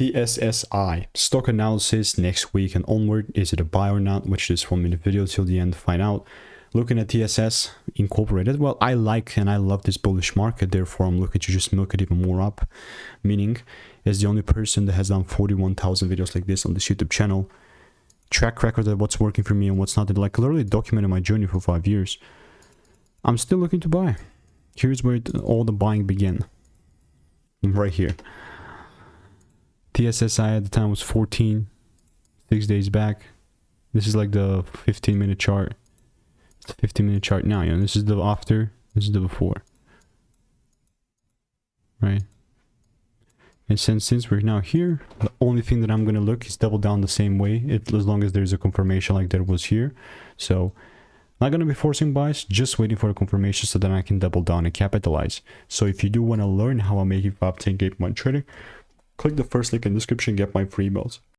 TSSI stock analysis next week and onward. Is it a buy or not? Watch this 1-minute video till the end to find out. Looking at TSS Incorporated, well, I like and I love this bullish market, therefore I'm looking to just milk it even more up. Meaning, as the only person that has done 41,000 videos like this on this YouTube channel, track record of what's working for me and what's not, and like literally documented my journey for 5 years, I'm still looking to buy. Here's where all the buying began. Right here. TSSI at the time was 14, 6 days back. This is like the 15-minute chart. It's a 15-minute chart now, you know, this is the after, this is the before. Right? And since we're now here, the only thing that I'm gonna look is double down the same way, as long as there's a confirmation like that was here. So not gonna be forcing buys, just waiting for a confirmation so that I can double down and capitalize. So if you do want to learn how I'm making 5-10K month trading, click the first link in the description, get my free emails.